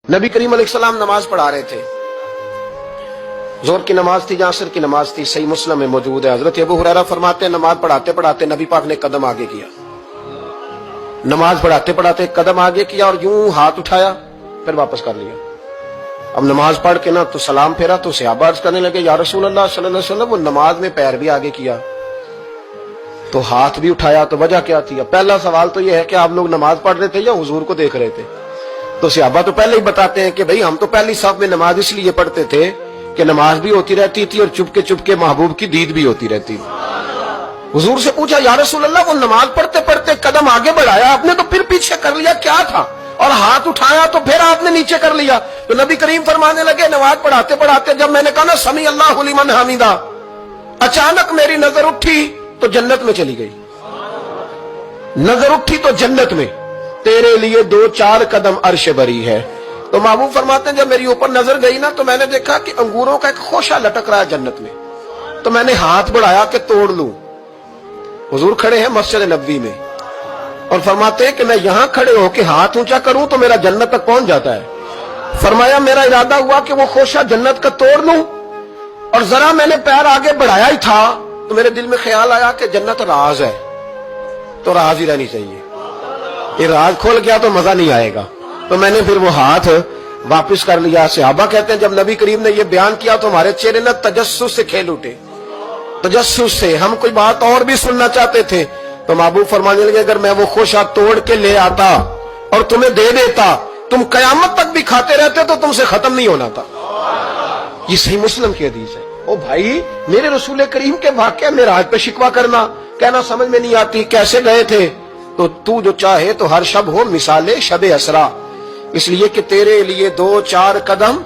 नबी करीम अलैहिस्सलाम नमाज पढ़ा रहे थे, जोहर की नमाज थी या असर की नमाज थी, सही मुस्लिम में मौजूद है। हजरत अबू हुरैरा फरमाते हैं नमाज पढ़ाते पढ़ाते नबी पाक ने कदम आगे किया, नमाज पढ़ाते पढ़ाते कदम आगे किया और यूं हाथ उठाया फिर वापस कर लिया। अब नमाज पढ़ के ना तो सलाम फेरा तो सहाबा अर्ज करने लगे या रसूल अल्लाह सल्लल्लाहु अलैहि वसल्लम, वो नमाज में पैर भी आगे किया तो हाथ भी उठाया, तो वजह क्या थी? पहला सवाल तो यह है कि आप लोग नमाज पढ़ रहे थे या हुजूर को देख रहे थे? तो सहाबा तो पहले ही बताते हैं कि भाई हम तो पहली साफ में नमाज इसलिए पढ़ते थे कि नमाज भी होती रहती थी और चुपके चुपके महबूब की दीद भी होती रहती थी। हुजूर से पूछा या रसूल अल्लाह, वो नमाज पढ़ते पढ़ते कदम आगे बढ़ाया आपने तो फिर पीछे कर लिया, क्या था? और हाथ उठाया तो फिर आपने नीचे कर लिया। तो नबी करीम फरमाने लगे नमाज पढ़ाते पढ़ाते जब मैंने कहा ना समी अल्लाहु लिमन हमीदा, अचानक मेरी नजर उठी तो जन्नत में चली गई। नजर उठी तो जन्नत में, तेरे लिए 2-4 कदम अर्श बरी है। तो महबूब फरमाते हैं जब मेरी ऊपर नजर गई ना तो मैंने देखा कि अंगूरों का एक खोशा लटक रहा है जन्नत में, तो मैंने हाथ बढ़ाया कि तोड़ लूं। हुजूर खड़े हैं मस्जिद नबवी में और फरमाते हैं कि मैं यहां खड़े होकर हाथ ऊंचा करूं तो मेरा जन्नत तक पहुंच जाता है। फरमाया मेरा इरादा हुआ कि वो खोशा जन्नत का तोड़ लूं और जरा मैंने पैर आगे बढ़ाया ही था तो मेरे दिल में ख्याल आया कि जन्नत राज है तो राज ही रहनी चाहिए, ये राज खोल गया तो मजा नहीं आएगा। तो मैंने फिर वो हाथ वापस कर लिया। सहाबा कहते हैं जब नबी करीम ने ये बयान किया तो हमारे चेहरे न तजस्सुस से खेल उठे, तजस्सुस से। हम कोई बात और भी सुनना चाहते थे तो महबूब फरमाने लगे अगर मैं वो खोशा तोड़ के ले आता और तुम्हें दे देता तुम कयामत तक भी खाते रहते तो तुमसे खत्म नहीं होना था। ये सही मुस्लिम की हदीस है। ओ भाई, मेरे रसूल करीम के वाक़या में राज पे शिकवा करना, कहना समझ में नहीं आती कैसे गए थे। तो तू जो चाहे तो हर शब हो मिसाले शबे असरा, इसलिए कि तेरे लिए 2-4 कदम